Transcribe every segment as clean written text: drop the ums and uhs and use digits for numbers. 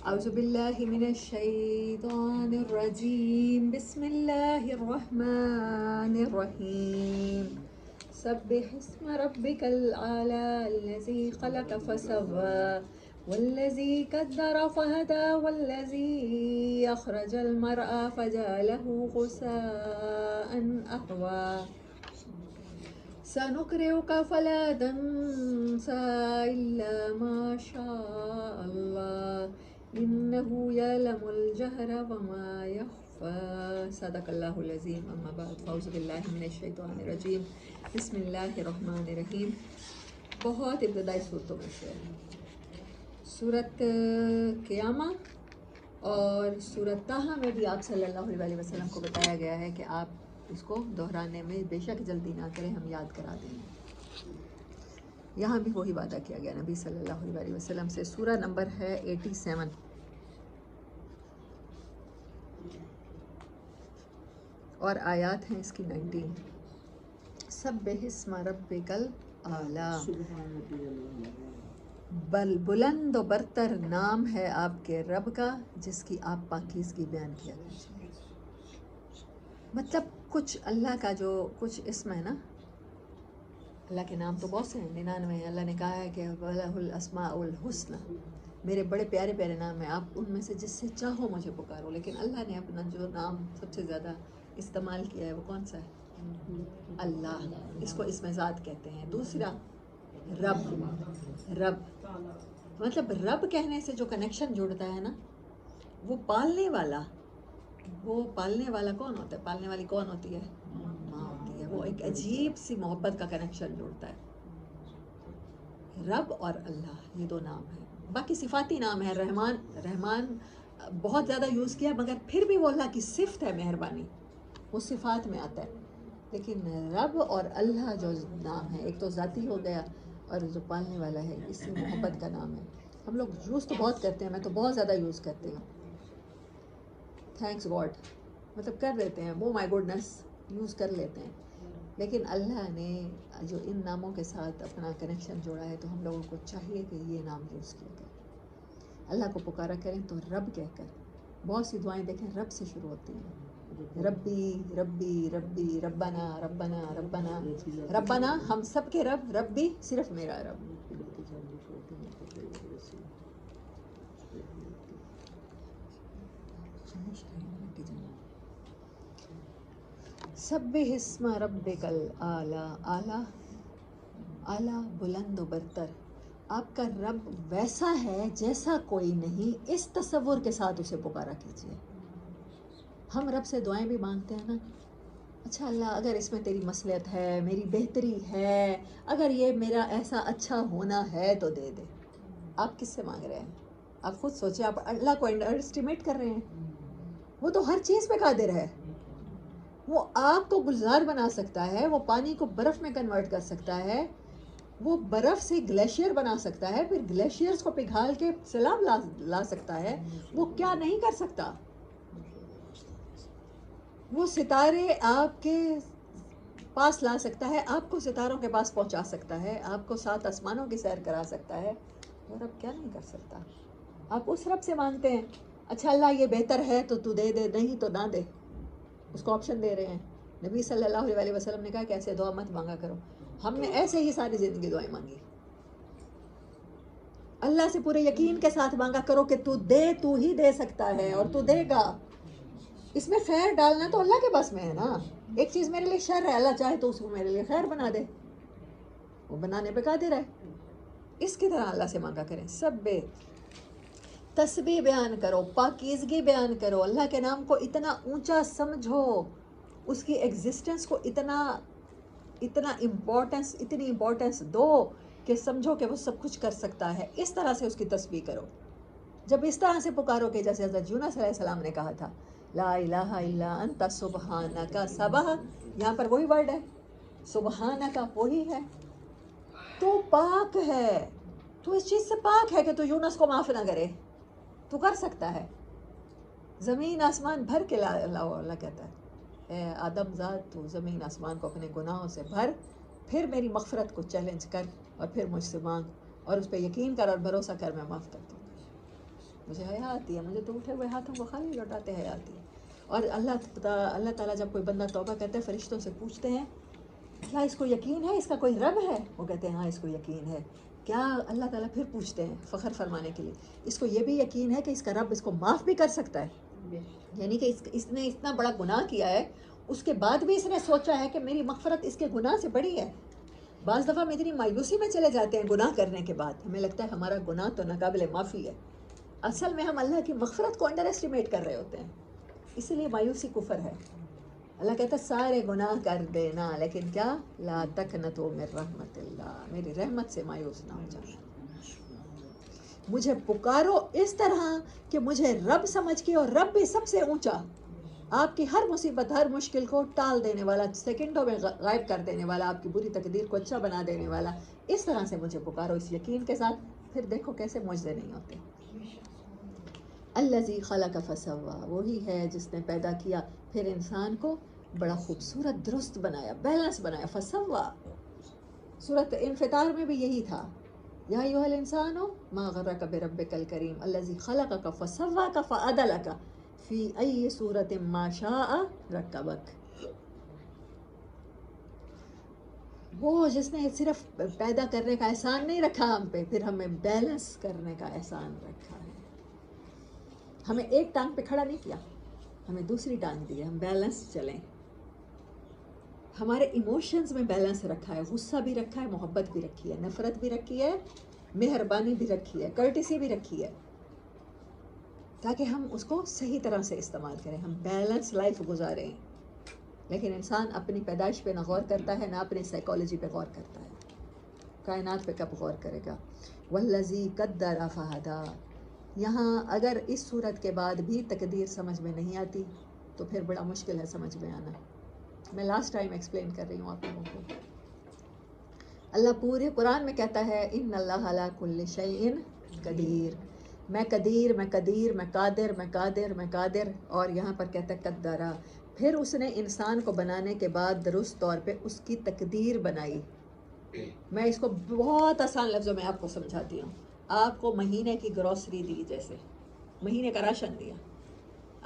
اعوذ باللہ من الشیطان الرجیم بسم اللہ الرحمن الرحیم سبح اسم ربک الاعلی الذی خلق فسوى والذی قدر فہدى والذی اخرج المرعى فجعله غثاء احوى سنقرئك فلا تنسى إلا ما شاء الله إنه يعلم الجهر وما يخفى صدق اللہ العظیم اما بعد فاعوذ باللہ من الشیطان الرجیم بسم اللہ الرحمن الرحیم. بہت ابتدائی صورتوں میں سے سورت قیامہ اور سورت طٰہٰ میں بھی آپ صلی اللہ علیہ وسلم کو بتایا گیا ہے کہ آپ اس کو دہرانے میں بے شک جلدی نہ کریں، ہم یاد کرا دیں گے. یہاں بھی وہی وعدہ کیا گیا نبی صلی اللہ علیہ وسلم سے. سورہ نمبر ہے 87 اور آیات ہیں اس کی 19. سبح اسم ربک الاعلی، بلند و برتر نام ہے آپ کے رب کا جس کی آپ پاکیزگی بیان کیا کیجیے. مطلب کچھ اللہ کا جو کچھ اسم ہے نا، اللہ کے نام تو بہت سے ہیں، 99 ہیں. اللہ نے کہا ہے کہ وَلَهُ الْأَسْمَاءُ الْحُسْنَى، میرے بڑے پیارے پیارے نام ہیں، آپ ان میں سے جس سے چاہو مجھے پکارو. لیکن اللہ نے اپنا جو نام سب سے زیادہ استعمال کیا ہے وہ کون سا ہے؟ اللہ. اس کو اسم ذات کہتے ہیں. دوسرا رب. رب مطلب رب کہنے سے جو کنیکشن جڑتا ہے نا، وہ پالنے والا. وہ پالنے والا کون ہوتا ہے؟ پالنے والی کون ہوتی ہے؟ ماں ہوتی ہے. وہ ایک عجیب سی محبت کا کنیکشن جوڑتا ہے. رب اور اللہ یہ دو نام ہیں. باقی صفاتی نام ہے. رحمان بہت زیادہ یوز کیا، مگر پھر بھی وہ اللہ کی صفت ہے مہربانی، وہ صفات میں آتا ہے. لیکن رب اور اللہ جو نام ہے، ایک تو ذاتی ہو گیا اور جو پالنے والا ہے اس سے محبت کا نام ہے. ہم لوگ یوز تو بہت کرتے ہیں، میں تو بہت زیادہ یوز کرتی ہوں. تھینکس گاڈ مطلب کر لیتے ہیں، وہ مائی گوڈنس یوز کر لیتے ہیں. لیکن اللہ نے جو ان ناموں کے ساتھ اپنا کنیکشن جوڑا ہے تو ہم لوگوں کو چاہیے کہ یہ نام یوز کیا کریں. اللہ کو پکارا کریں تو رب کہہ کر. بہت سی دعائیں دیکھیں رب سے شروع ہوتی ہیں. ربی ربی ربی ربنا ربنا ربنا ربنا، ہم سب کے رب. ربی صرف میرا رب. سبح اسم ربک الاعلی، اعلیٰ اعلیٰ بلند و برتر. آپ کا رب ویسا ہے جیسا کوئی نہیں، اس تصور کے ساتھ اسے پکارا کیجیے. ہم رب سے دعائیں بھی مانگتے ہیں نا، اچھا اللہ اگر اس میں تیری مصلحت ہے، میری بہتری ہے، اگر یہ میرا ایسا اچھا ہونا ہے تو دے دے. آپ کس سے مانگ رہے ہیں؟ آپ خود سوچیں. آپ اللہ کو انڈر اسٹیمیٹ کر رہے ہیں. وہ تو ہر چیز پہ قادر ہے. وہ آگ کو گلزار بنا سکتا ہے، وہ پانی کو برف میں کنورٹ کر سکتا ہے، وہ برف سے گلیشیئر بنا سکتا ہے، پھر گلیشیئرز کو پگھال کے سیلاب لا سکتا ہے. وہ کیا نہیں کر سکتا؟ وہ ستارے آپ کے پاس لا سکتا ہے، آپ کو ستاروں کے پاس پہنچا سکتا ہے، آپ کو 7 آسمانوں کی سیر کرا سکتا ہے. وہ رب کیا نہیں کر سکتا؟ آپ اس رب سے مانگتے ہیں اچھا اللہ یہ بہتر ہے تو تو دے دے، نہیں تو نہ دے. اس کو آپشن دے رہے ہیں. نبی صلی اللہ علیہ وسلم نے کہا کہ ایسے دعا مت مانگا کرو. ہم نے ایسے ہی ساری زندگی دعائیں مانگی. اللہ سے پورے یقین کے ساتھ مانگا کرو کہ تو دے، تو ہی دے سکتا ہے اور تو دے گا. اس میں خیر ڈالنا تو اللہ کے پاس میں ہے نا. ایک چیز میرے لیے شر ہے، اللہ چاہے تو اس کو میرے لیے خیر بنا دے، وہ بنانے پہ قادر ہے. اس کی طرح اللہ سے مانگا کریں. سب تسبیح بیان کرو، پاکیزگی بیان کرو، اللہ کے نام کو اتنا اونچا سمجھو، اس کی ایگزسٹنس کو اتنی امپورٹنس دو کہ سمجھو کہ وہ سب کچھ کر سکتا ہے. اس طرح سے اس کی تسبیح کرو. جب اس طرح سے پکارو کہ جیسے حضرت یونس علیہ السلام نے کہا تھا لا الہ الا انت سبحانک، سبح یہاں پر وہی ورڈ ہے، سبحانک وہی ہے. تو پاک ہے، تو اس چیز سے پاک ہے کہ تو یونس کو معاف نہ کرے. تو کر سکتا ہے. زمین آسمان بھر کے اللہ کہتا ہے اے آدم ذات تو زمین آسمان کو اپنے گناہوں سے بھر، پھر میری مغفرت کو چیلنج کر اور پھر مجھ سے مانگ اور اس پہ یقین کر اور بھروسہ کر، میں معاف کر دوں. مجھے حیا آتی ہے، مجھے تو اٹھے ہوئے ہاتھوں کو خالی لوٹاتے حیا آتی ہے. اور اللہ تعالیٰ جب کوئی بندہ توبہ کرتا ہے فرشتوں سے پوچھتے ہیں کیا اس کو یقین ہے اس کا کوئی رب ہے؟ وہ کہتے ہیں ہاں اس کو یقین ہے. کیا اللہ تعالیٰ پھر پوچھتے ہیں فخر فرمانے کے لیے اس کو یہ بھی یقین ہے کہ اس کا رب اس کو معاف بھی کر سکتا ہے؟ یعنی کہ اس نے اتنا بڑا گناہ کیا ہے، اس کے بعد بھی اس نے سوچا ہے کہ میری مغفرت اس کے گناہ سے بڑی ہے. بعض دفعہ ہم اتنی مایوسی میں چلے جاتے ہیں گناہ کرنے کے بعد، ہمیں لگتا ہے ہمارا گناہ تو ناقابل معافی ہے. اصل میں ہم اللہ کی مغفرت کو انڈر ایسٹیمیٹ کر رہے ہوتے ہیں، اسی لیے مایوسی کفر ہے. اللہ کہتا ہے سارے گناہ کر دینا لیکن کیا لا تقنطوا من رحمت اللہ، میری رحمت سے مایوس نہ ہو جانا. مجھے پکارو اس طرح کہ مجھے رب سمجھ کے، اور رب بھی سب سے اونچا، آپ کی ہر مصیبت ہر مشکل کو ٹال دینے والا، سیکنڈوں میں غائب کر دینے والا، آپ کی بری تقدیر کو اچھا بنا دینے والا. اس طرح سے مجھے پکارو اس یقین کے ساتھ، پھر دیکھو کیسے معجزے نہیں ہوتے. الذی خلق فسوا، وہی ہے جس نے پیدا کیا پھر انسان کو بڑا خوبصورت درست بنایا، بیلنس بنایا. فسوا سورۃ انفطار میں بھی یہی تھا، یا ایھا الانسان ما غرک بربک الکریم الذی خلقک فسواک فعدلک فی ای صورت ما شاء رکبک. وہ جس نے صرف پیدا کرنے کا احسان نہیں رکھا ہم پہ، پھر ہمیں بیلنس کرنے کا احسان رکھا ہے. ہمیں ایک ٹانگ پہ کھڑا نہیں کیا، ہمیں دوسری ٹانگ دی ہے، ہم بیلنس چلیں. ہمارے ایموشنز میں بیلنس رکھا ہے، غصہ بھی رکھا ہے، محبت بھی رکھی ہے، نفرت بھی رکھی ہے، مہربانی بھی رکھی ہے، کرٹیسی بھی رکھی ہے، تاکہ ہم اس کو صحیح طرح سے استعمال کریں، ہم بیلنس لائف گزاریں. لیکن انسان اپنی پیدائش پہ نہ غور کرتا ہے، نہ اپنی سائیکالوجی پہ غور کرتا ہے. کائنات پہ کب غور کرے گا؟ والذی قدر فہدی. یہاں اگر اس صورت کے بعد بھی تقدیر سمجھ میں نہیں آتی تو پھر بڑا مشکل ہے سمجھ میں آنا. میں لاسٹ ٹائم ایکسپلین کر رہی ہوں آپ لوگوں کو. اللہ پورے قرآن میں کہتا ہے ان اللہ علی کل شیء قدیر. میں قدیر، میں قدیر، میں قادر، میں قادر، میں قادر. اور یہاں پر کہتا ہے قدرہ، پھر اس نے انسان کو بنانے کے بعد درست طور پہ اس کی تقدیر بنائی. میں اس کو بہت آسان لفظوں میں آپ کو سمجھاتی ہوں. آپ کو مہینے کی گروسری دی، جیسے مہینے کا راشن دیا.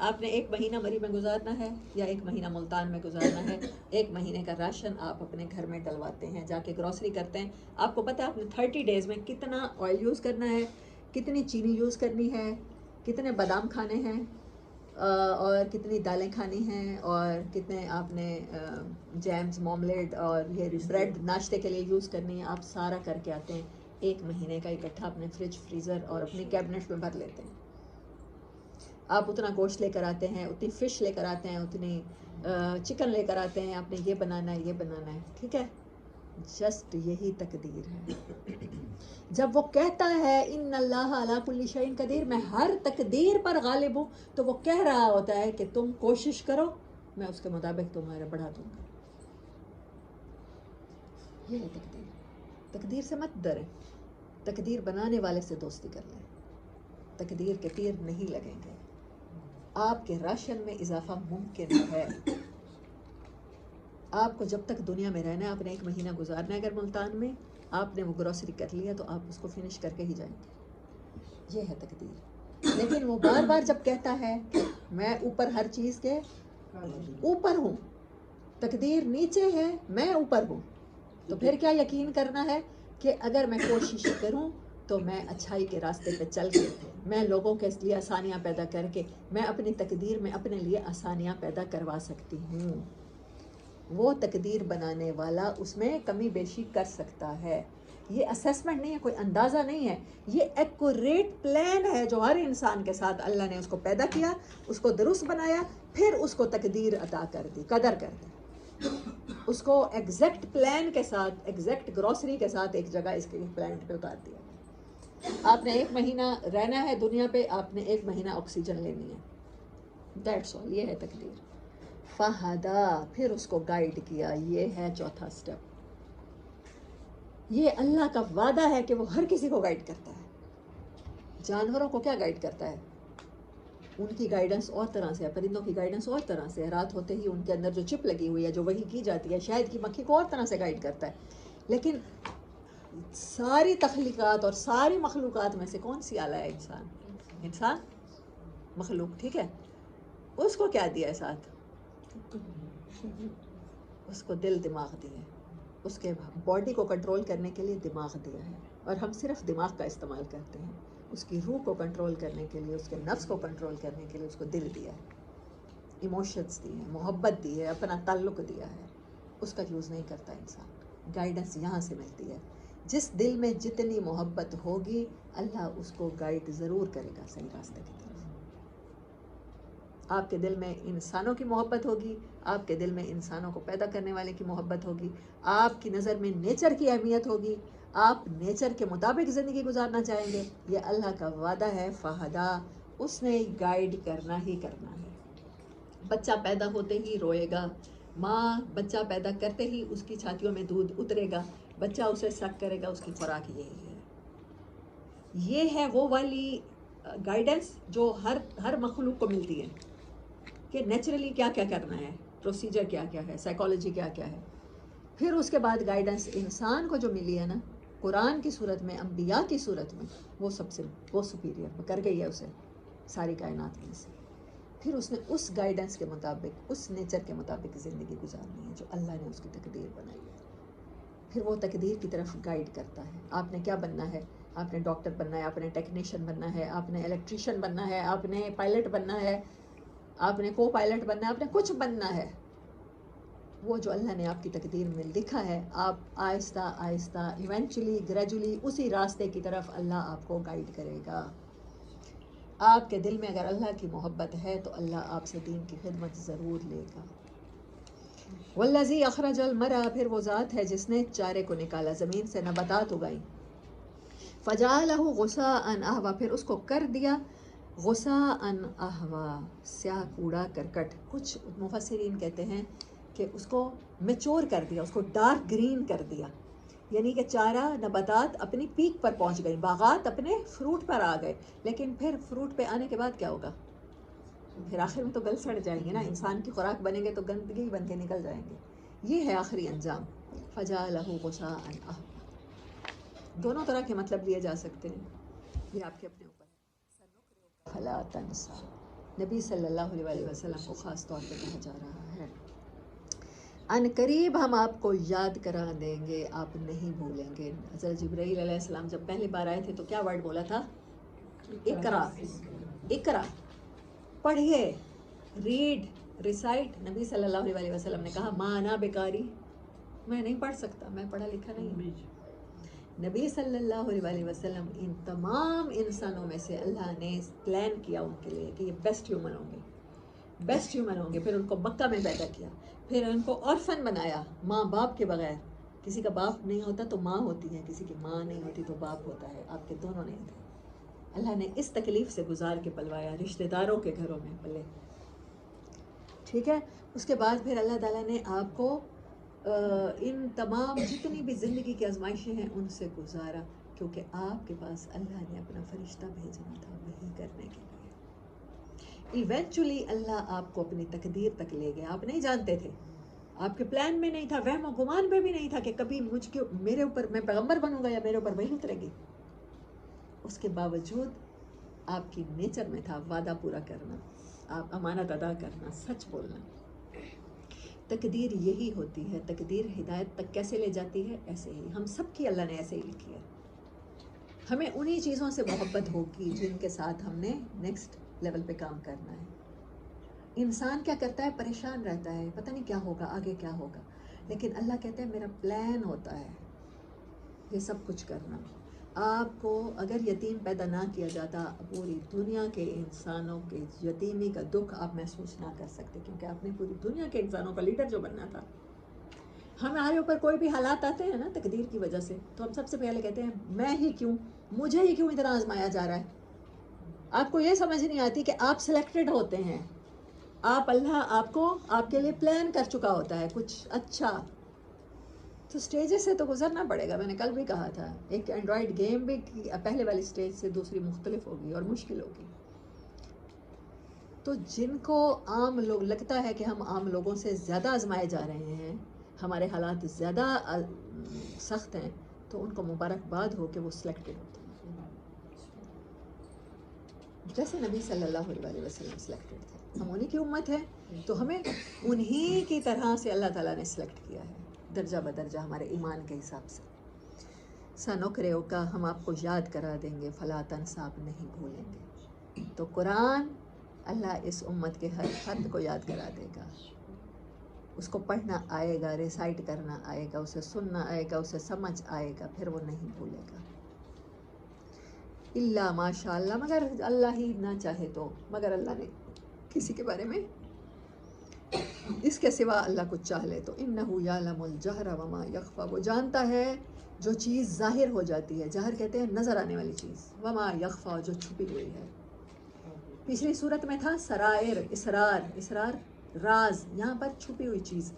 آپ نے ایک مہینہ مری میں گزارنا ہے یا ایک مہینہ ملتان میں گزارنا ہے. ایک مہینے کا راشن آپ اپنے گھر میں ڈلواتے ہیں، جا کے گروسری کرتے ہیں. آپ کو پتہ ہے آپ نے 30 ڈیز میں کتنا آئل یوز کرنا ہے، کتنی چینی یوز کرنی ہے، کتنے بادام کھانے ہیں، اور کتنی دالیں کھانی ہیں، اور کتنے آپ نے جیمز، موملیٹ اور یہ بریڈ ناشتے کے لیے یوز کرنی ہے. آپ سارا کر کے آتے ہیں، ایک مہینے کا اکٹھا اپنے فریج، فریزر اور اپنی کیبنٹ میں بھر لیتے ہیں. آپ اتنا گوشت لے کر آتے ہیں، اتنی فش لے کر آتے ہیں، اتنی چکن لے کر آتے ہیں. آپ نے یہ بنانا ہے، یہ بنانا ہے، ٹھیک ہے. جسٹ یہی تقدیر ہے. جب وہ کہتا ہے ان اللہ علی کل شیء قدیر، میں ہر تقدیر پر غالب ہوں، تو وہ کہہ رہا ہوتا ہے کہ تم کوشش کرو، میں اس کے مطابق تمہارا بڑھا دوں گا. یہ ہے تقدیر. تقدیر سے مت ڈریں، تقدیر بنانے والے سے دوستی کر لیں. تقدیر کے تیر نہیں لگیں گے. آپ کے راشن میں اضافہ ممکن ہے. آپ کو جب تک دنیا میں رہنا ہے، آپ نے ایک مہینہ گزارنا ہے. اگر ملتان میں آپ نے وہ گروسری کر لیا تو آپ اس کو فنش کر کے ہی جائیں گے. یہ ہے تقدیر. لیکن وہ بار بار جب کہتا ہے کہ میں اوپر ہر چیز کے اوپر ہوں، تقدیر نیچے ہے، میں اوپر ہوں، تو پھر کیا یقین کرنا ہے کہ اگر میں کوشش کروں تو میں اچھائی کے راستے پہ چل کے، میں لوگوں کے لیے آسانیاں پیدا کر کے، میں اپنی تقدیر میں اپنے لیے آسانیاں پیدا کروا سکتی ہوں. وہ تقدیر بنانے والا اس میں کمی بیشی کر سکتا ہے. یہ اسیسمنٹ نہیں ہے، کوئی اندازہ نہیں ہے، یہ ایکوریٹ پلان ہے جو ہر انسان کے ساتھ اللہ نے اس کو پیدا کیا، اس کو درست بنایا، پھر اس کو تقدیر عطا کر دی، قدر کر دی. اس کو ایگزیکٹ پلان کے ساتھ، ایگزیکٹ گروسری کے ساتھ ایک جگہ اس کے پلانٹ پہ اتار دیا. آپ نے ایک مہینہ رہنا ہے دنیا پہ، آپ نے ایک مہینہ آکسیجن لینی ہے. That's all. یہ ہے تقدیر. فہدا، پھر اس کو گائیڈ کیا. یہ ہے چوتھا سٹیپ. یہ اللہ کا وعدہ ہے کہ وہ ہر کسی کو گائیڈ کرتا ہے. جانوروں کو کیا گائیڈ کرتا ہے؟ ان کی گائیڈنس اور طرح سے ہے، پرندوں کی گائیڈنس اور طرح سے ہے. رات ہوتے ہی ان کے اندر جو چپ لگی ہوئی ہے، جو وحی کی جاتی ہے، شاید کی مکھی کو اور طرح سے گائیڈ کرتا ہے. لیکن ساری تخلیقات اور ساری مخلوقات میں سے کون سی اعلیٰ ہے؟ انسان. انسان مخلوق، ٹھیک ہے، اس کو کیا دیا ہے ساتھ؟ اس کو دل دماغ دیا ہے، اس کے باڈی کو کنٹرول کرنے کے لیے دماغ دیا ہے، اور ہم صرف دماغ کا استعمال کرتے ہیں. اس کی روح کو کنٹرول کرنے کے لیے، اس کے نفس کو کنٹرول کرنے کے لیے اس کو دل دیا ہے، ایموشنز دی ہیں، محبت دی ہے، اپنا تعلق دیا ہے. اس کا یوز نہیں کرتا انسان. گائیڈنس یہاں سے ملتی ہے. جس دل میں جتنی محبت ہوگی اللہ اس کو گائیڈ ضرور کرے گا صحیح راستے کی طرف. آپ کے دل میں انسانوں کی محبت ہوگی، آپ کے دل میں انسانوں کو پیدا کرنے والے کی محبت ہوگی، آپ کی نظر میں نیچر کی اہمیت ہوگی، آپ نیچر کے مطابق زندگی گزارنا چاہیں گے. یہ اللہ کا وعدہ ہے، فہدا، اس نے گائیڈ کرنا ہی کرنا ہے. بچہ پیدا ہوتے ہی روئے گا، ماں بچہ پیدا کرتے ہی اس کی چھاتیوں میں دودھ اترے گا، بچہ اسے سک کرے گا، اس کی خوراک یہی ہے. یہ ہے وہ والی گائیڈنس جو ہر مخلوق کو ملتی ہے کہ نیچرلی کیا کیا کرنا ہے، پروسیجر کیا کیا ہے، سائیکالوجی کیا کیا ہے. پھر اس کے بعد گائیڈنس انسان کو جو ملی ہے نا قرآن کی صورت میں، انبیاء کی صورت میں، وہ سب سے وہ سپیریئر کر گئی ہے اسے ساری کائنات میں سے. پھر اس نے اس گائیڈنس کے مطابق، اس نیچر کے مطابق زندگی گزارنی ہے جو اللہ نے اس کی تقدیر بنائی ہے. پھر وہ تقدیر کی طرف گائیڈ کرتا ہے. آپ نے کیا بننا ہے؟ آپ نے ڈاکٹر بننا ہے، آپ نے ٹیکنیشین بننا ہے، آپ نے الیکٹریشین بننا ہے، آپ نے پائلٹ بننا ہے، آپ نے کو پائلٹ بننا ہے، آپ نے کچھ بننا ہے. وہ جو اللہ نے آپ کی تقدیر میں لکھا ہے، آپ آہستہ آہستہ ایونچولی گریجولی اسی راستے کی طرف اللہ آپ کو گائیڈ کرے گا. آپ کے دل میں اگر اللہ کی محبت ہے تو اللہ آپ سے دین کی خدمت ضرور لے گا. والذی اخرج المرعى، پھر وہ ذات ہے جس نے چارے کو نکالا، زمین سے نباتات اگائی. فجعلہ غثاء احوا، پھر اس کو کر دیا غثاء احوا، سیاہ کوڑا کرکٹ. کچھ مفسرین کہتے ہیں کہ اس کو میچور کر دیا، اس کو ڈارک گرین کر دیا، یعنی کہ چارہ نباتات اپنی پیک پر پہنچ گئی، باغات اپنے فروٹ پر آ گئے. لیکن پھر فروٹ پہ آنے کے بعد کیا ہوگا؟ پھر آخر میں تو گل سڑ جائیں گے نا، انسان کی خوراک بنیں گے تو گندگی بن کے نکل جائیں گے. یہ ہے آخری انجام. فجعلہ غثاء احوا. دونوں طرح کے مطلب لیے جا سکتے ہیں، یہ آپ کے اپنے اوپر ہے. فلا تنسا، نبی صلی اللہ علیہ وسلم کو خاص طور پہ کہا جا رہا ہے. ان قریب ہم آپ کو یاد کرا دیں گے، آپ نہیں بھولیں گے. حضرت جبرائیل علیہ السلام جب پہلی بار آئے تھے تو کیا ورڈ بولا تھا؟ اقرا. اقرا، پڑھیے، ریڈ، ریسائٹ. نبی صلی اللہ علیہ وسلم نے کہا ما انا بقاری، میں نہیں پڑھ سکتا، میں پڑھا لکھا نہیں. نبی صلی اللہ علیہ وسلم ان تمام انسانوں میں سے اللہ نے پلان کیا ان کے لیے کہ یہ بیسٹ ہیومن ہوں گے، بیسٹ ہیومن ہوں گے. پھر ان کو مکہ میں پیدا کیا، پھر ان کو آرفن بنایا، ماں باپ کے بغیر. کسی کا باپ نہیں ہوتا تو ماں ہوتی ہے، کسی کی ماں نہیں ہوتی تو باپ ہوتا ہے. آپ کے دونوں نہیں تھے. اللہ نے اس تکلیف سے گزار کے پلوایا، رشتہ داروں کے گھروں میں پلے. ٹھیک ہے. اس کے بعد پھر اللہ تعالیٰ نے آپ کو ان تمام جتنی بھی زندگی کی آزمائشیں ہیں ان سے گزارا، کیونکہ آپ کے پاس اللہ نے اپنا فرشتہ بھیجنا تھا وہی کرنے کے لیے. ایونچولی اللہ آپ کو اپنی تقدیر تک لے گیا. آپ نہیں جانتے تھے، آپ کے پلان میں نہیں تھا، وہم و گمان میں بھی نہیں تھا کہ کبھی میرے اوپر میں پیغمبر بنوں گا یا میرے اوپر وحی اترے گی. اس کے باوجود آپ کی نیچر میں تھا وعدہ پورا کرنا، آپ امانت ادا کرنا، سچ بولنا. تقدیر یہی ہوتی ہے. تقدیر ہدایت تک کیسے لے جاتی ہے؟ ایسے ہی ہم سب کی اللہ نے ایسے ہی لکھی ہے. ہمیں انہی چیزوں سے محبت ہوگی جن کے ساتھ ہم نے نیکسٹ لیول پہ کام کرنا ہے. انسان کیا کرتا ہے؟ پریشان رہتا ہے، پتہ نہیں کیا ہوگا، آگے کیا ہوگا. لیکن اللہ کہتا ہے میرا پلان ہوتا ہے یہ سب کچھ کرنا. آپ کو اگر یتیم پیدا نہ کیا جاتا، پوری دنیا کے انسانوں کے یتیمی کا دکھ آپ محسوس نہ کر سکتے، کیونکہ آپ نے پوری دنیا کے انسانوں کا لیڈر جو بننا تھا. ہمارے اوپر کوئی بھی حالات آتے ہیں نا تقدیر کی وجہ سے، تو ہم سب سے پہلے کہتے ہیں میں ہی کیوں، مجھے ہی کیوں اتنا آزمایا جا رہا ہے. آپ کو یہ سمجھ نہیں آتی کہ آپ سلیکٹڈ ہوتے ہیں. آپ اللہ آپ کو آپ کے لیے پلان کر چکا ہوتا ہے کچھ اچھا. تو سٹیجز سے تو گزرنا پڑے گا. میں نے کل بھی کہا تھا ایک اینڈرائڈ گیم بھی پہلے والی سٹیج سے دوسری مختلف ہوگی اور مشکل ہوگی. تو جن کو عام لوگ لگتا ہے کہ ہم عام لوگوں سے زیادہ آزمائے جا رہے ہیں، ہمارے حالات زیادہ سخت ہیں، تو ان کو مبارکباد ہو کہ وہ سلیکٹڈ ہوتے ہیں. جیسے نبی صلی اللہ علیہ وسلم سلیکٹڈ تھے، ہم انہی کی امت ہے، تو ہمیں انہی کی طرح سے اللہ تعالیٰ نے سلیکٹ کیا ہے، درجہ بدرجہ ہمارے ایمان کے حساب سے۔ سنقرئک کا، ہم آپ کو یاد کرا دیں گے، فلا تنسیٰ، آپ نہیں بھولیں گے۔ تو قرآن اللہ اس امت کے ہر فرد کو یاد کرا دے گا، اس کو پڑھنا آئے گا، ریسائٹ کرنا آئے گا، اسے سننا آئے گا، اسے سمجھ آئے گا، پھر وہ نہیں بھولے گا۔ اللہ ماشاء اللہ، مگر اللہ ہی نہ چاہے تو، مگر اللہ نے کسی کے بارے میں اس کے سوا اللہ کچھ چاہ لے تو، انہ یعلم الجہر وما یخفی، وہ جانتا ہے جو چیز ظاہر ہو جاتی ہے، جہر کہتے ہیں نظر آنے والی چیز، وما یخفی، جو چھپی ہوئی ہے۔ پچھلی صورت میں تھا سرائر، اسرار، اسرار راز، یہاں پر چھپی ہوئی چیز،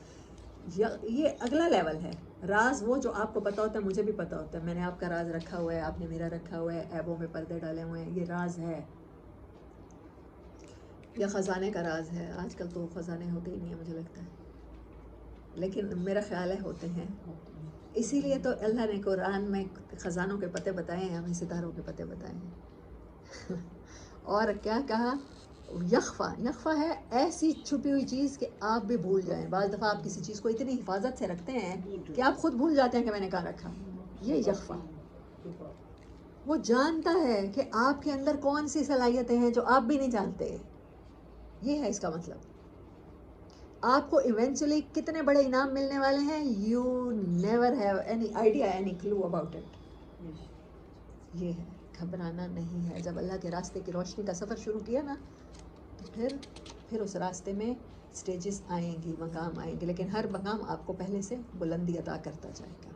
یہ اگلا لیول ہے۔ راز وہ جو آپ کو پتہ ہوتا ہے، مجھے بھی پتہ ہوتا ہے، میں نے آپ کا راز رکھا ہوا ہے، آپ نے میرا رکھا ہوا ہے، عیبوں میں پردے ڈالے ہوئے ہیں، یہ راز ہے، یا خزانے کا راز ہے۔ آج کل تو خزانے ہوتے ہی نہیں ہیں مجھے لگتا ہے، لیکن میرا خیال ہے ہوتے ہیں، اسی لیے تو اللہ نے قرآن میں خزانوں کے پتے بتائے ہیں، ہمیں ستاروں کے پتے بتائے ہیں۔ اور کیا کہا؟ یخفا، یخفا ہے ایسی چھپی ہوئی چیز کہ آپ بھی بھول جائیں۔ بعض دفعہ آپ کسی چیز کو اتنی حفاظت سے رکھتے ہیں کہ آپ خود بھول جاتے ہیں کہ میں نے کہاں رکھا، یہ یخفا۔ وہ جانتا ہے کہ آپ کے اندر کون سی صلاحیتیں ہیں جو آپ بھی نہیں جانتے، یہ ہے اس کا مطلب۔ آپ کو ایونچولی کتنے بڑے انعام ملنے والے ہیں، you never have any idea, any clue about it. یہ ہے، گھبرانا نہیں ہے۔ جب اللہ کے راستے کی روشنی کا سفر شروع کیا نا، تو پھر اس راستے میں سٹیجز آئیں گی، مقام آئیں گے، لیکن ہر مقام آپ کو پہلے سے بلندی عطا کرتا جائے گا۔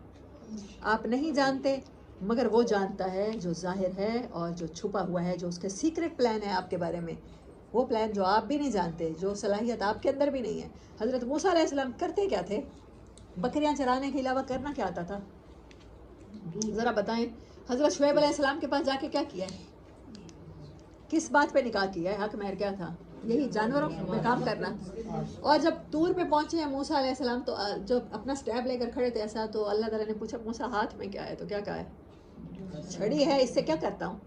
آپ نہیں جانتے، مگر وہ جانتا ہے جو ظاہر ہے اور جو چھپا ہوا ہے، جو اس کے سیکرٹ پلان ہے آپ کے بارے میں، وہ پلان جو آپ بھی نہیں جانتے، جو صلاحیت آپ کے اندر بھی نہیں ہے۔ حضرت موسیٰ علیہ السلام کرتے کیا تھے؟ بکریاں چرانے کے علاوہ کرنا کیا آتا تھا؟ ذرا بتائیں۔ حضرت شعیب علیہ السلام کے پاس جا کے کیا کیا ہے؟ کس بات پہ نکاح کیا ہے؟ حق مہر کیا تھا؟ یہی جانوروں پہ کام کرنا۔ اور جب طور پہ پہنچے ہیں موسیٰ علیہ السلام، تو جب اپنا سٹیب لے کر کھڑے تھے ایسا، تو اللہ تعالیٰ نے پوچھا موسیٰ ہاتھ میں کیا ہے؟ تو کیا کہا ہے؟ چھڑی ہے، اس سے کیا کرتا ہوں؟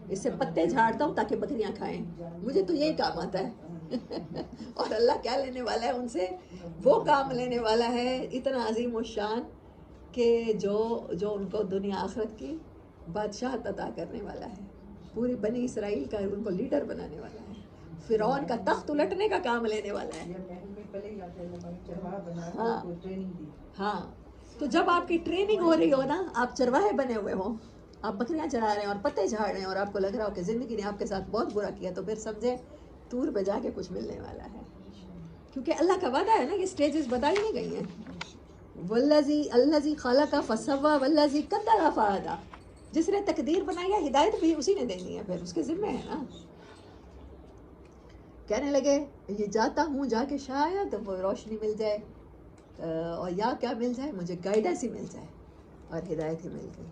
اس سے پتے جھاڑتا ہوں تاکہ بکریاں کھائیں، مجھے تو یہی کام آتا ہے۔ اور اللہ کیا لینے والا ہے ان سے؟ وہ کام لینے والا ہے اتنا عظیم الشان کہ جو ان کو دنیا آخرت کی بادشاہت عطا کرنے والا ہے، پوری بنی اسرائیل کا ان کو لیڈر بنانے والا ہے، فرعون کا تخت الٹنے کا کام لینے والا ہے۔ ہاں ہاں، تو جب آپ کی ٹریننگ ہو رہی ہو نا، آپ چرواہے بنے ہوئے ہوں، آپ بکریاں چرا رہے ہیں اور پتے جھاڑ رہے ہیں، اور آپ کو لگ رہا ہو کہ زندگی نے آپ کے ساتھ بہت برا کیا، تو پھر سمجھے طور پہ جا کے کچھ ملنے والا ہے، کیونکہ اللہ کا وعدہ ہے نا، یہ سٹیجز بتائی نہیں گئی ہیں۔ والذی الذی خلق فسوی والذی قدر فہدی، جس نے تقدیر بنائی ہے، ہدایت بھی اسی نے دینی ہے، پھر اس کے ذمہ ہے نا۔ کہنے لگے یہ جاتا ہوں، جا کے شاید وہ روشنی مل جائے، اور یا کیا مل جائے، مجھے گائیڈنس ہی مل جائے، اور ہدایت ہی مل گئی۔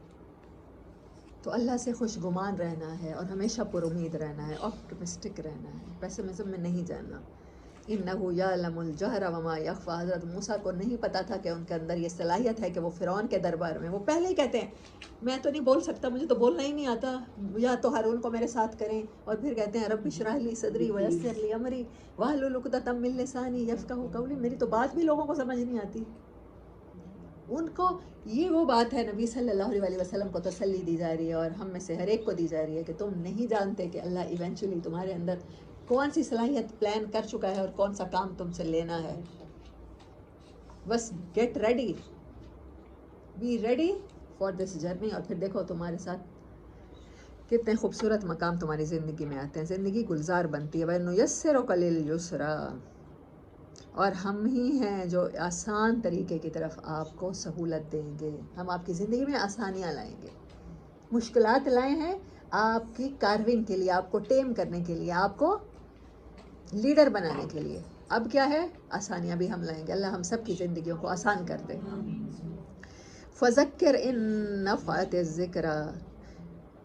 تو اللہ سے خوش گمان رہنا ہے، اور ہمیشہ پر امید رہنا ہے، آپٹمسٹک رہنا ہے، پیسمزم میں نہیں جانا۔ انہ یعلم الجہر وما یخفی، حضرت موسیٰ کو نہیں پتا تھا کہ ان کے اندر یہ صلاحیت ہے کہ وہ فرعون کے دربار میں، وہ پہلے ہی کہتے ہیں میں تو نہیں بول سکتا، مجھے تو بولنا ہی نہیں آتا، یا تو ہارون کو میرے ساتھ کریں، اور پھر کہتے ہیں رب اشرح لی صدری ویسر لی امری واحلل عقدۃ من لسانی یفقہوا قولی، میری تو بات بھی لوگوں کو سمجھ نہیں آتی۔ ان کو یہ وہ بات ہے، نبی صلی اللہ علیہ وسلم کو تسلی دی جا رہی ہے، اور ہم میں سے ہر ایک کو دی جا رہی ہے کہ تم نہیں جانتے کہ اللہ ایونچولی تمہارے اندر کون سی صلاحیت پلان کر چکا ہے اور کون سا کام تم سے لینا ہے۔ بس get ready, be ready for this journey, اور پھر دیکھو تمہارے ساتھ کتنے خوبصورت مقام تمہاری زندگی میں آتے ہیں، زندگی گلزار بنتی ہے۔ وَنُيَسِّرُكَ لِلْيُسْرَىٰ، اور ہم ہی ہیں جو آسان طریقے کی طرف آپ کو سہولت دیں گے، ہم آپ کی زندگی میں آسانیاں لائیں گے۔ مشکلات لائے ہیں آپ کی کارونگ کے لیے، آپ کو ٹیم کرنے کے لیے، آپ کو لیڈر بنانے کے لیے۔ اب کیا ہے؟ آسانیاں بھی ہم لائیں گے، اللہ ہم سب کی زندگیوں کو آسان کر دے۔ فَذَكِّرْ إِن نَفعَتِ الذِّكْرَىٰ،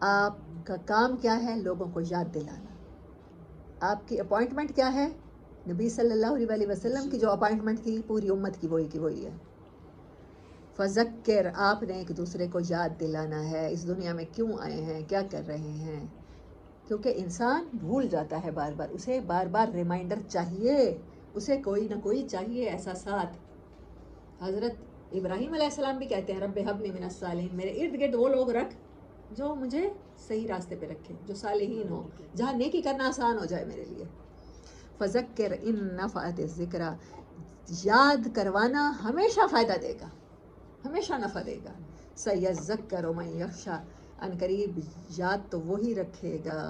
آپ کا کام کیا ہے؟ لوگوں کو یاد دلانا۔ آپ کی اپوائنٹمنٹ کیا ہے؟ نبی صلی اللہ علیہ وسلم کی جو اپوائنٹمنٹ تھی پوری امت کی وہی ہے۔ فذکر، آپ نے ایک دوسرے کو یاد دلانا ہے، اس دنیا میں کیوں آئے ہیں، کیا کر رہے ہیں، کیونکہ انسان بھول جاتا ہے بار بار، اسے بار بار ریمائنڈر چاہیے، اسے کوئی نہ کوئی چاہیے احساسات. حضرت ابراہیم علیہ السلام بھی کہتے ہیں رب ہب لی من الصالحین، میرے ارد گرد وہ لوگ رکھ جو مجھے صحیح راستے پہ رکھے، جو صالحین ہو، جہاں نیکی کرنا آسان ہو جائے میرے لیے. فذکر ان نفعت الذکریٰ، یاد کروانا ہمیشہ فائدہ دے گا، ہمیشہ نفع دے گا. سیذکر من یخشی، ان قریب یاد تو وہی رکھے گا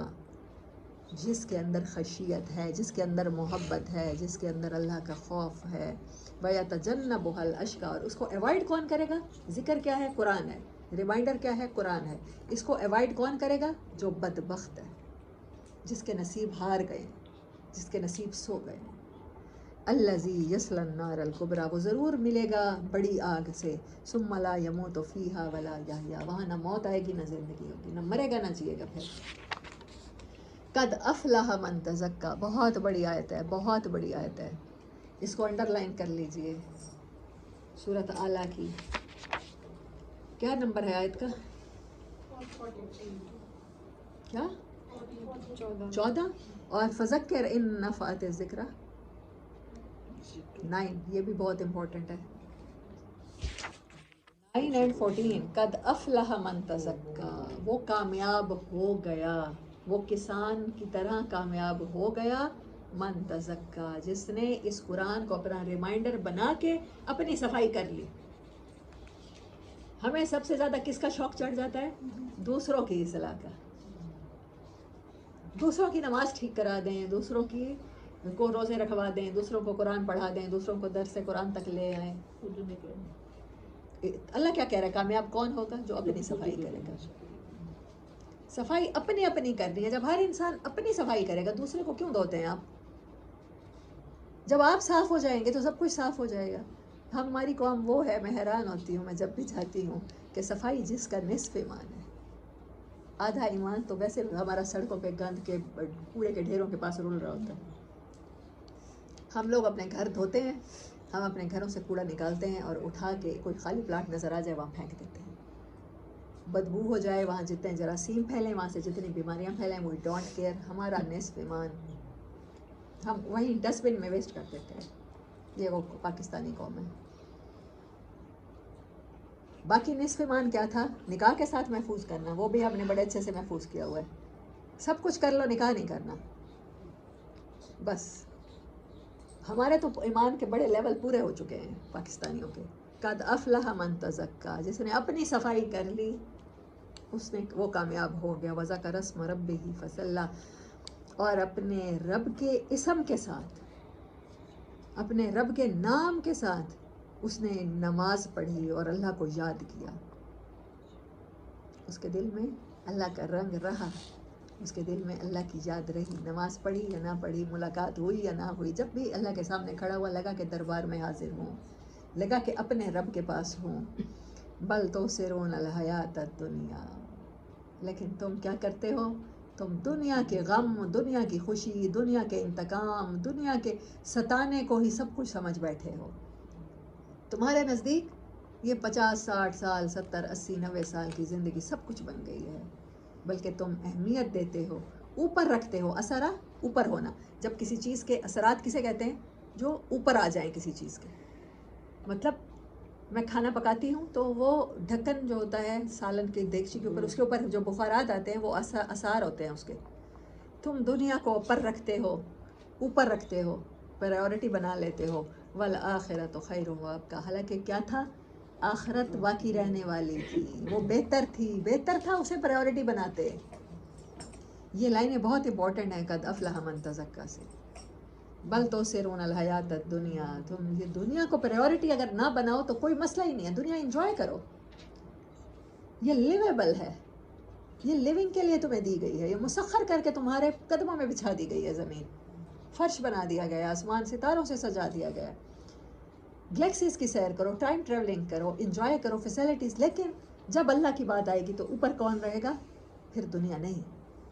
جس کے اندر خشیت ہے، جس کے اندر محبت ہے، جس کے اندر اللہ کا خوف ہے. وَيَتَجَنَّبُهَا الْأَشْقَى، اور اس کو ایوائڈ کون کرے گا؟ ذکر کیا ہے؟ قرآن ہے. ریمائنڈر کیا ہے؟ قرآن ہے. اس کو ایوائڈ کون کرے گا؟ جو بدبخت ہے، جس کے نصیب ہار گئے، جس کے نصیب سو گئے. الذی یصلی النار الکبریٰ، وہ ضرور ملے گا بڑی آگ سے. ثم لا یموت فیہا ولا یحییٰ، وہاں نہ موت آئے گی نہ زندگی ہوگی، نہ مرے گا نہ جیے گا. پھر قد افلح من تزکیٰ، بہت بڑی آیت ہے، بہت بڑی آیت ہے. اس کو انڈر لائن کر لیجئے. سورۃ اعلیٰ کی کیا نمبر ہے آیت کا؟ کیا 14. اور فذکر ان نفعت الذکریٰ 9، یہ بھی بہت امپورٹنٹ ہے. 9 and 14. قد افلح من تزکیٰ، وہ کامیاب ہو گیا، وہ کسان کی طرح کامیاب ہو گیا. من تزکیٰ، جس نے اس قرآن کو اپنا ریمائنڈر بنا کے اپنی صفائی کر لی. ہمیں سب سے زیادہ کس کا شوق چڑھ جاتا ہے؟ دوسروں کی اصلاح کا. دوسروں کی نماز ٹھیک کرا دیں، دوسروں کی کو روزے رکھوا دیں، دوسروں کو قرآن پڑھا دیں، دوسروں کو درس قرآن تک لے آئیں. اللہ کیا کہہ رہا ہے؟ کامیاب کون ہوگا؟ جو اپنی صفائی کرے گا. صفائی اپنی اپنی کرنی ہے. جب ہر انسان اپنی صفائی کرے گا، دوسرے کو کیوں دھوتے ہیں آپ؟ جب آپ صاف ہو جائیں گے تو سب کچھ صاف ہو جائے گا. ہماری قوم وہ ہے، میں حیران ہوتی ہوں میں جب بھی جاتی ہوں کہ صفائی جس کا نصف ایمان ہے. آدھا ایمان تو ویسے ہمارا سڑکوں پہ گند کے کوڑے کے ڈھیروں کے پاس رول رہا ہوتا ہے. ہم لوگ اپنے گھر دھوتے ہیں، ہم اپنے گھروں سے کوڑا نکالتے ہیں اور اٹھا کے کوئی خالی پلاٹ نظر آ جائے وہاں پھینک دیتے ہیں. بدبو ہو جائے، وہاں جتنے جراثیم پھیلیں، وہاں سے جتنی بیماریاں پھیلیں، وی ڈونٹ کیئر. ہمارا نصف ایمان ہم وہیں ڈسٹ بن میں ویسٹ کر دیتے ہیں. یہ وہ پاکستانی قوم ہے. باقی نصف ایمان کیا تھا؟ نکاح کے ساتھ محفوظ کرنا، وہ بھی ہم نے بڑے اچھے سے محفوظ کیا ہوا ہے. سب کچھ کر لو، نکاح نہیں کرنا. بس ہمارے تو ایمان کے بڑے لیول پورے ہو چکے ہیں پاکستانیوں کے. قد افلح من تزکیٰ، جس نے اپنی صفائی کر لی اس نے وہ کامیاب ہو گیا. وذکر اسم ربہ فصلی، اور اپنے رب کے اسم کے ساتھ، اپنے رب کے نام کے ساتھ اس نے نماز پڑھی اور اللہ کو یاد کیا. اس کے دل میں اللہ کا رنگ رہا، اس کے دل میں اللہ کی یاد رہی. نماز پڑھی یا نہ پڑھی، ملاقات ہوئی یا نہ ہوئی، جب بھی اللہ کے سامنے کھڑا ہوا لگا کہ دربار میں حاضر ہوں، لگا کہ اپنے رب کے پاس ہوں. بل تؤثرون الحیات الدنیا، لیکن تم کیا کرتے ہو؟ تم دنیا کے غم، دنیا کی خوشی، دنیا کے انتقام، دنیا کے ستانے کو ہی سب کچھ سمجھ بیٹھے ہو. تمہارے نزدیک یہ 50 60 سال 70 80 90 سال کی زندگی سب کچھ بن گئی ہے. بلکہ تم اہمیت دیتے ہو، اوپر رکھتے ہو. اثرا اوپر ہونا، جب کسی چیز کے اثرات کسے کہتے ہیں؟ جو اوپر آ جائیں کسی چیز کے. مطلب میں کھانا پکاتی ہوں تو وہ ڈھکن جو ہوتا ہے سالن کی دیگچی کے اوپر، اس کے اوپر جو بخارات آتے ہیں وہ اثار ہوتے ہیں اس کے. تم دنیا کو اوپر رکھتے ہو، اوپر رکھتے ہو، پرائیورٹی بنا لیتے ہو. والآخرۃ خیر وابقیٰ، حالانکہ کیا تھا؟ آخرت باقی رہنے والی تھی، وہ بہتر تھی، بہتر تھا، اسے پرائیورٹی بناتے. یہ لائنیں بہت امپورٹنٹ ہیں قد افلح من تزکیٰ سے. بل تؤثرون الحیات الدنیا، تم یہ دنیا کو پرائیورٹی اگر نہ بناؤ تو کوئی مسئلہ ہی نہیں ہے. دنیا انجوائے کرو، یہ لیویبل ہے، یہ لیونگ کے لیے تمہیں دی گئی ہے. یہ مسخر کر کے تمہارے قدموں میں بچھا دی گئی ہے. زمین فرش بنا دیا گیا، آسمان ستاروں سے سجا دیا گیا. گلیکسیز کی سیر کرو، ٹائم ٹریولنگ کرو، انجوائے کرو فیسلٹیز. لیکن جب اللہ کی بات آئے گی تو اوپر کون رہے گا؟ پھر دنیا نہیں،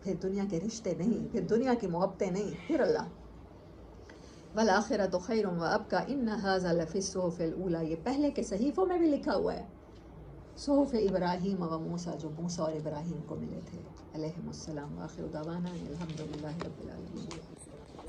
پھر دنیا کے رشتے نہیں، پھر دنیا کی محبتیں نہیں، پھر اللہ. والآخرۃ خیر وابقیٰ ان ھذا لفی الصحف الاولیٰ، یہ پہلے کے صحیفوں میں بھی لکھا ہوا ہے. صحف ابراہیم و موسیٰ جو موسیٰ اور ابراہیم کو ملے تھے علیہم السلام. وآخر دعوانا الحمدللہ رب العالمین.